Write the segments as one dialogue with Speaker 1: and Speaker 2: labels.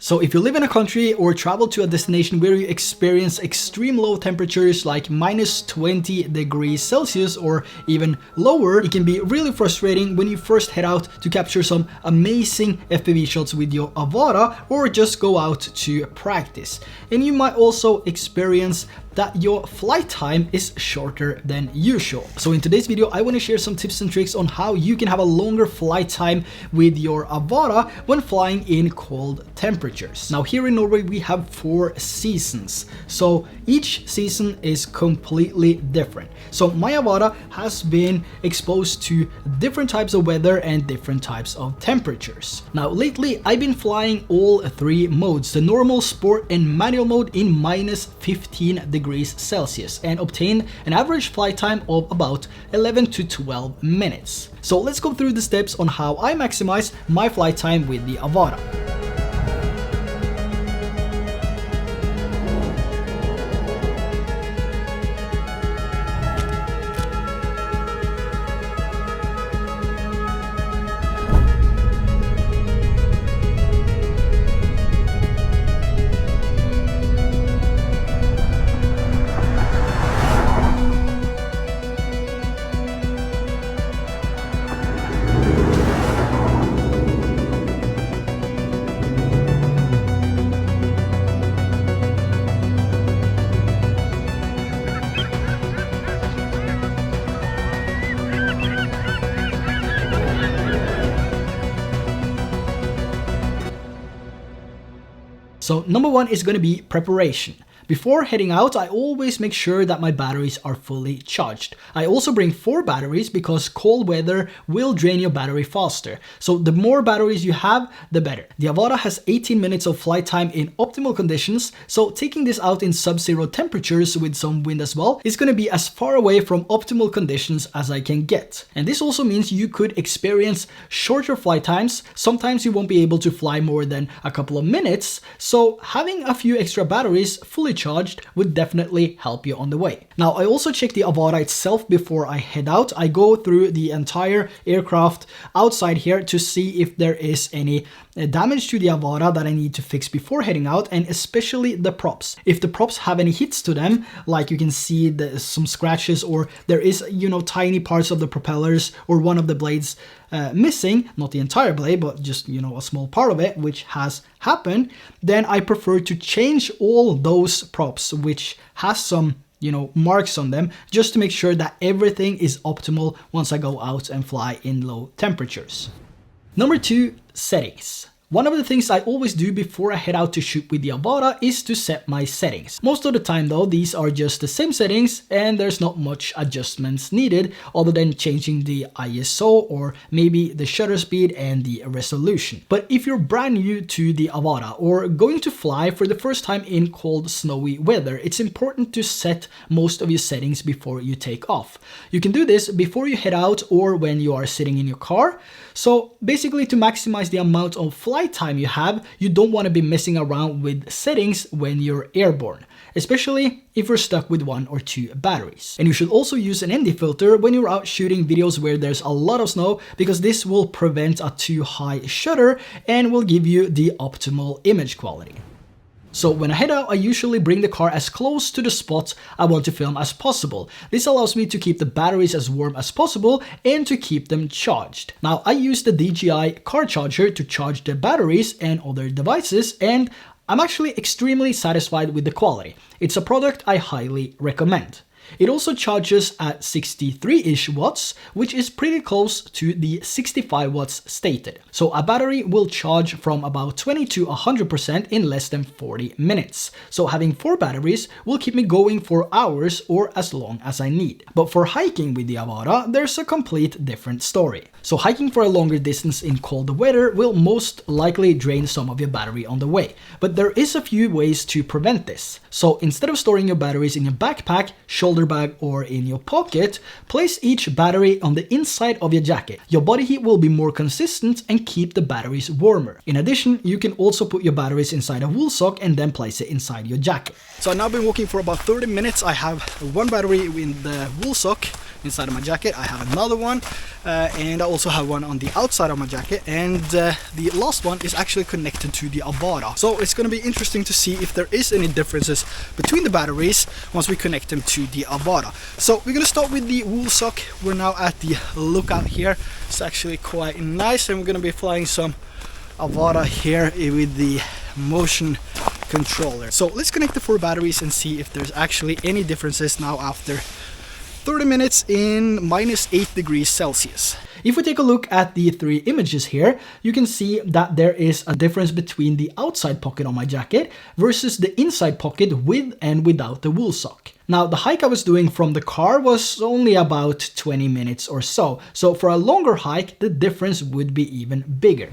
Speaker 1: So if you live in a country or travel to a destination where you experience extreme low temperatures like -20 degrees Celsius or even lower, it can be really frustrating when you first head out to capture some amazing FPV shots with your AVATA or just go out to practice. And you might also experience that your flight time is shorter than usual. So in today's video, I want to share some tips and tricks on how you can have a longer flight time with your AVATA when flying in cold temperatures. Now here in Norway, we have 4 seasons. So each season is completely different. So my AVATA has been exposed to different types of weather and different types of temperatures. Now lately, I've been flying all 3 modes, the normal, sport and manual mode in -15 degrees Celsius and obtain an average flight time of about 11 to 12 minutes. So let's go through the steps on how I maximize my flight time with the AVATA. So number 1 is going to be preparation. Before heading out, I always make sure that my batteries are fully charged. I also bring 4 batteries because cold weather will drain your battery faster. So the more batteries you have, the better. The AVATA has 18 minutes of flight time in optimal conditions, so taking this out in sub-zero temperatures with some wind as well is going to be as far away from optimal conditions as I can get. And this also means you could experience shorter flight times. Sometimes you won't be able to fly more than a couple of minutes, so having a few extra batteries fully charged would definitely help you on the way. Now, I also check the AVATA itself before I head out. I go through the entire aircraft outside here to see if there is any damage to the AVATA that I need to fix before heading out, and especially the props. If the props have any hits to them, like you can see some scratches, or there is, tiny parts of the propellers or one of the blades missing, not the entire blade, but just, a small part of it, which has happened, then I prefer to change all those props, which has some marks on them, just to make sure that everything is optimal once I go out and fly in low temperatures. Number 2, settings. One of the things I always do before I head out to shoot with the AVATA is to set my settings. Most of the time though, these are just the same settings and there's not much adjustments needed other than changing the ISO or maybe the shutter speed and the resolution. But if you're brand new to the AVATA or going to fly for the first time in cold, snowy weather, it's important to set most of your settings before you take off. You can do this before you head out or when you are sitting in your car. So basically, to maximize the amount of flight time you have, you don't want to be messing around with settings when you're airborne, especially if you're stuck with 1 or 2 batteries. And you should also use an ND filter when you're out shooting videos where there's a lot of snow, because this will prevent a too high shutter and will give you the optimal image quality. So when I head out, I usually bring the car as close to the spot I want to film as possible. This allows me to keep the batteries as warm as possible and to keep them charged. Now, I use the DJI car charger to charge the batteries and other devices, and I'm actually extremely satisfied with the quality. It's a product I highly recommend. It also charges at 63-ish watts, which is pretty close to the 65 watts stated. So a battery will charge from about 20 to 100% in less than 40 minutes. So having 4 batteries will keep me going for hours or as long as I need. But for hiking with the AVATA, there's a complete different story. So hiking for a longer distance in cold weather will most likely drain some of your battery on the way. But there is a few ways to prevent this. So instead of storing your batteries in your backpack, shoulder shoulder bag or in your pocket, place each battery on the inside of your jacket. Your body heat will be more consistent and keep the batteries warmer. In addition, you can also put your batteries inside a wool sock and then place it inside your jacket. So I've now been walking for about 30 minutes. I have one battery in the wool sock inside of my jacket. I have another one and I also have one on the outside of my jacket, and the last one is actually connected to the AVATA. So it's going to be interesting to see if there is any differences between the batteries once we connect them to the AVATA. So we're going to start with the wool sock. We're now at the lookout here. It's actually quite nice, and we're going to be flying some AVATA here with the motion controller. So let's connect the 4 batteries and see if there's actually any differences now after 30 minutes in -8 degrees Celsius. If we take a look at the 3 images here, you can see that there is a difference between the outside pocket on my jacket versus the inside pocket with and without the wool sock. Now, the hike I was doing from the car was only about 20 minutes or so. So for a longer hike, the difference would be even bigger.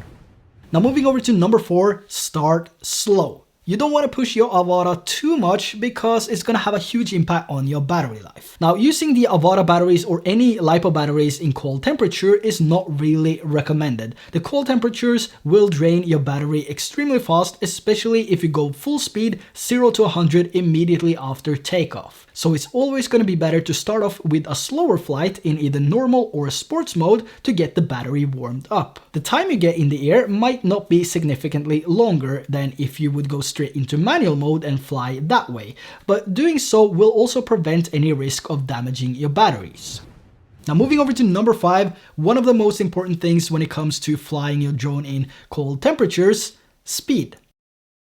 Speaker 1: Now moving over to number 4, start slow. You don't want to push your AVATA too much because it's going to have a huge impact on your battery life. Now, using the AVATA batteries or any LiPo batteries in cold temperature is not really recommended. The cold temperatures will drain your battery extremely fast, especially if you go full speed 0 to 100 immediately after takeoff. So it's always going to be better to start off with a slower flight in either normal or sports mode to get the battery warmed up. The time you get in the air might not be significantly longer than if you would go straight into manual mode and fly that way, but doing so will also prevent any risk of damaging your batteries. Now moving over to number 5, one of the most important things when it comes to flying your drone in cold temperatures, speed.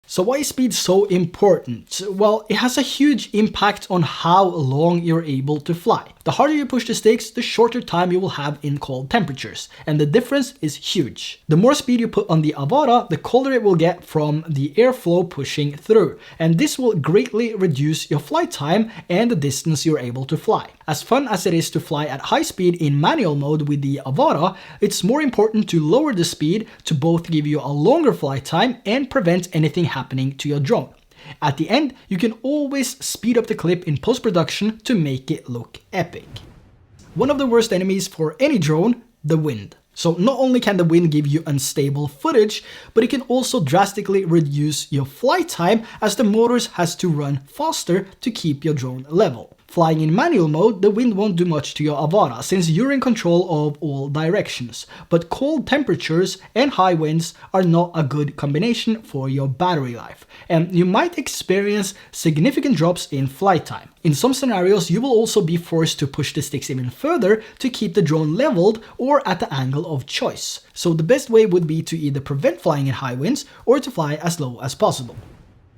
Speaker 1: So why is speed so important? Well, it has a huge impact on how long you're able to fly. The harder you push the sticks, the shorter time you will have in cold temperatures, and the difference is huge. The more speed you put on the AVATA, the colder it will get from the airflow pushing through, and this will greatly reduce your flight time and the distance you're able to fly. As fun as it is to fly at high speed in manual mode with the AVATA, it's more important to lower the speed to both give you a longer flight time and prevent anything happening to your drone. At the end, you can always speed up the clip in post-production to make it look epic. One of the worst enemies for any drone, the wind. So not only can the wind give you unstable footage, but it can also drastically reduce your flight time as the motors has to run faster to keep your drone level. Flying in manual mode, the wind won't do much to your AVATA since you're in control of all directions. But cold temperatures and high winds are not a good combination for your battery life, and you might experience significant drops in flight time. In some scenarios, you will also be forced to push the sticks even further to keep the drone leveled or at the angle of choice. So the best way would be to either prevent flying in high winds or to fly as low as possible.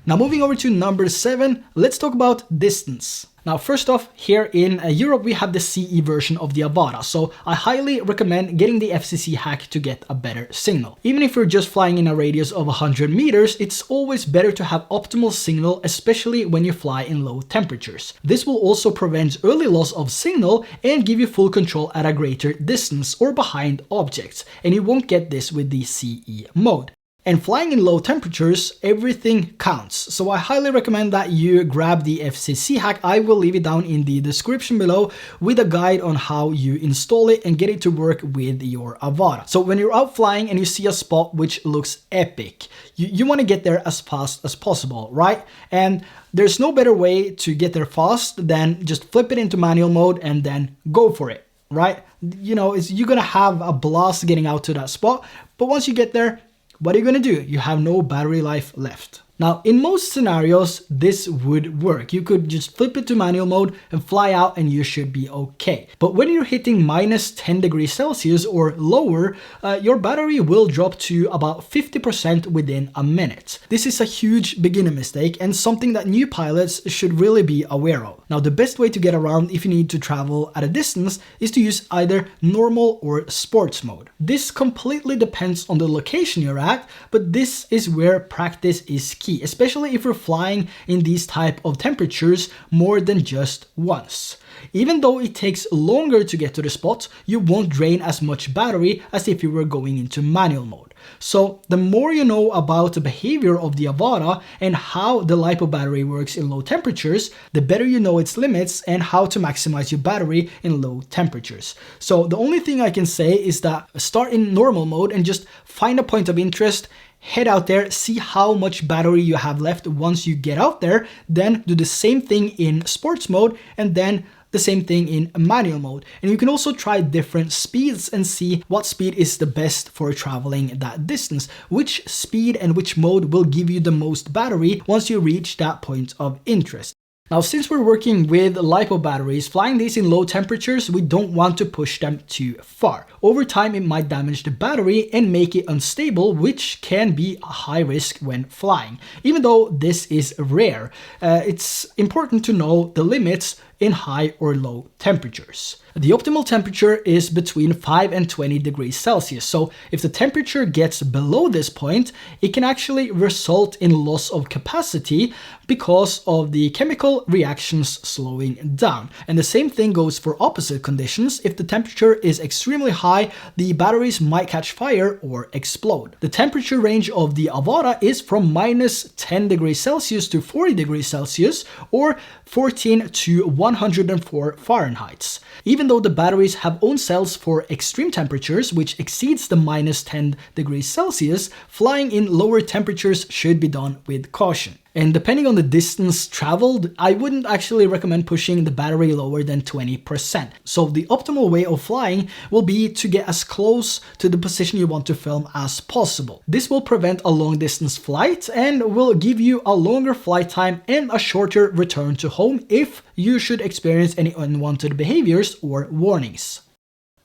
Speaker 1: Now moving over to number 7, let's talk about distance. Now first off, here in Europe we have the CE version of the AVATA, so I highly recommend getting the FCC hack to get a better signal. Even if you're just flying in a radius of 100 meters, it's always better to have optimal signal, especially when you fly in low temperatures. This will also prevent early loss of signal and give you full control at a greater distance or behind objects, and you won't get this with the CE mode. And flying in low temperatures, everything counts. So I highly recommend that you grab the FCC hack. I will leave it down in the description below with a guide on how you install it and get it to work with your AVATA. So when you're out flying and you see a spot which looks epic, you want to get there as fast as possible, right? And there's no better way to get there fast than just flip it into manual mode and then go for it, right? You know, you're going to have a blast getting out to that spot, but once you get there, what are you going to do? You have no battery life left. Now, in most scenarios, this would work. You could just flip it to manual mode and fly out and you should be okay. But when you're hitting minus 10 degrees Celsius or lower, your battery will drop to about 50% within a minute. This is a huge beginner mistake and something that new pilots should really be aware of. Now, the best way to get around if you need to travel at a distance is to use either normal or sports mode. This completely depends on the location you're at, but this is where practice is key, especially if you're flying in these type of temperatures more than just once. Even though it takes longer to get to the spot, you won't drain as much battery as if you were going into manual mode. So the more you know about the behavior of the AVATA and how the LiPo battery works in low temperatures, the better you know its limits and how to maximize your battery in low temperatures. So the only thing I can say is that start in normal mode and just find a point of interest, head out there, see how much battery you have left once you get out there, then do the same thing in sports mode and then the same thing in manual mode. And you can also try different speeds and see what speed is the best for traveling that distance. Which speed and which mode will give you the most battery once you reach that point of interest. Now, since we're working with LiPo batteries, flying these in low temperatures, we don't want to push them too far. Over time, it might damage the battery and make it unstable, which can be a high risk when flying. Even though this is rare, it's important to know the limits in high or low temperatures. The optimal temperature is between 5 and 20 degrees Celsius. So if the temperature gets below this point, it can actually result in loss of capacity because of the chemical reactions slowing down. And the same thing goes for opposite conditions. If the temperature is extremely high, the batteries might catch fire or explode. The temperature range of the AVATA is from minus 10 degrees Celsius to 40 degrees Celsius or 14 to 104 Fahrenheit. Even though the batteries have own cells for extreme temperatures, which exceeds the minus 10 degrees Celsius, flying in lower temperatures should be done with caution. And depending on the distance traveled, I wouldn't actually recommend pushing the battery lower than 20%. So the optimal way of flying will be to get as close to the position you want to film as possible. This will prevent a long distance flight and will give you a longer flight time and a shorter return to home if you should experience any unwanted behaviors or warnings.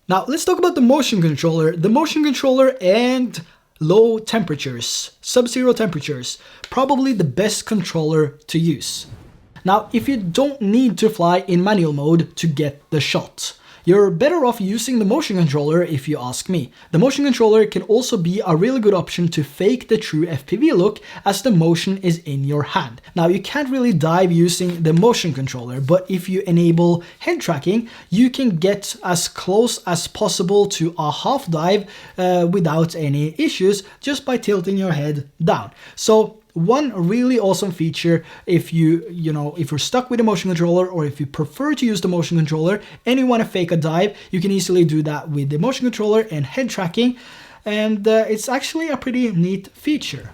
Speaker 1: Now let's talk about the motion controller. The motion controller and low temperatures, sub-zero temperatures, probably the best controller to use. Now, if you don't need to fly in manual mode to get the shot, you're better off using the motion controller if you ask me. The motion controller can also be a really good option to fake the true FPV look as the motion is in your hand. Now, you can't really dive using the motion controller, but if you enable head tracking, you can get as close as possible to a half dive without any issues just by tilting your head down. So one really awesome feature if you're stuck with a motion controller or if you prefer to use the motion controller and you want to fake a dive, you can easily do that with the motion controller and head tracking, and it's actually a pretty neat feature.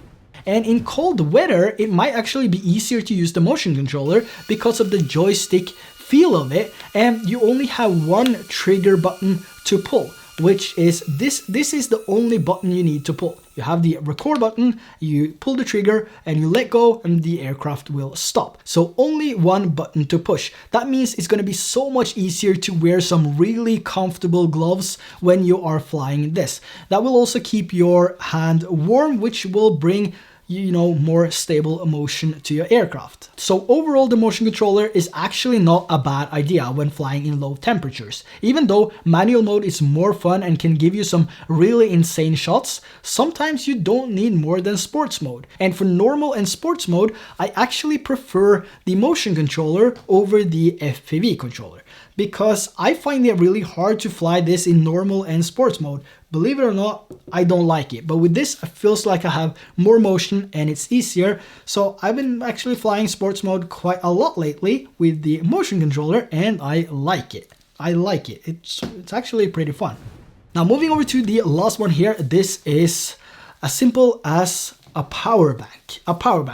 Speaker 1: And in cold weather, it might actually be easier to use the motion controller because of the joystick feel of it, and you only have one trigger button to pull, which is this is the only button you need to pull. You have the record button, you pull the trigger and you let go and the aircraft will stop. So only one button to push. That means it's going to be so much easier to wear some really comfortable gloves when you are flying this. That will also keep your hand warm, which will bring more stable motion to your aircraft. So overall, the motion controller is actually not a bad idea when flying in low temperatures. Even though manual mode is more fun and can give you some really insane shots, sometimes you don't need more than sports mode. And for normal and sports mode, I actually prefer the motion controller over the FPV controller, because I find it really hard to fly this in normal and sports mode. Believe it or not, I don't like it. But with this, it feels like I have more motion and it's easier. So I've been actually flying sports mode quite a lot lately with the motion controller, and I like it. It's actually pretty fun. Now moving over to the last one here, this is as simple as a power bank.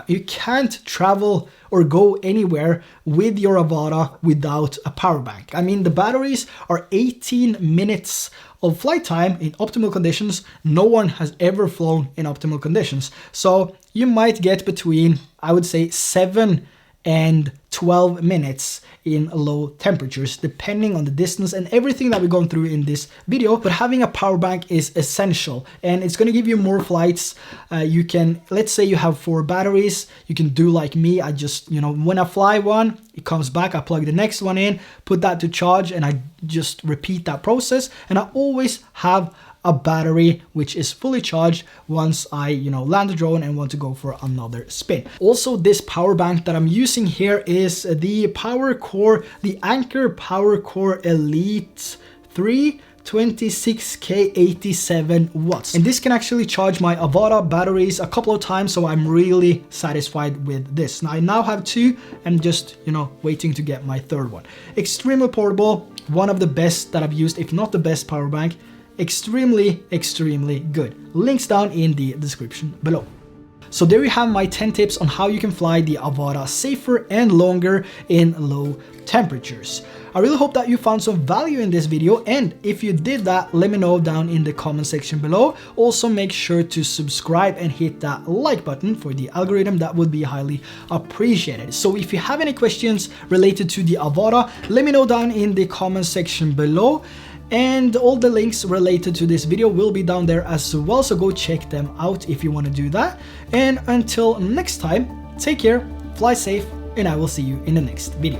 Speaker 1: You can't travel or go anywhere with your AVATA without a power bank. I mean, the batteries are 18 minutes of flight time in optimal conditions. No one has ever flown in optimal conditions. So you might get between, I would say, 7 and 12 minutes in low temperatures, depending on the distance and everything that we're going through in this video. But having a power bank is essential, and it's going to give you more flights. You can, let's say you have 4 batteries, you can do like me. I just, when I fly one, it comes back, I plug the next one in, put that to charge, and I just repeat that process. And I always have a battery which is fully charged once I land the drone and want to go for another spin. Also, this power bank that I'm using here is the Anker PowerCore Elite 3 26K 87 watts. And this can actually charge my AVATA batteries a couple of times, so I'm really satisfied with this. Now I now have two and just, you know, waiting to get my third one. Extremely portable, one of the best that I've used, if not the best power bank. Extremely, extremely good. Links down in the description below. So there you have my 10 tips on how you can fly the AVATA safer and longer in low temperatures. I really hope that you found some value in this video, and if you did that, let me know down in the comment section below. Also make sure to subscribe and hit that like button for the algorithm. That would be highly appreciated. So if you have any questions related to the AVATA, let me know down in the comment section below. And all the links related to this video will be down there as well, so go check them out if you want to do that. And until next time, take care, fly safe, and I will see you in the next video.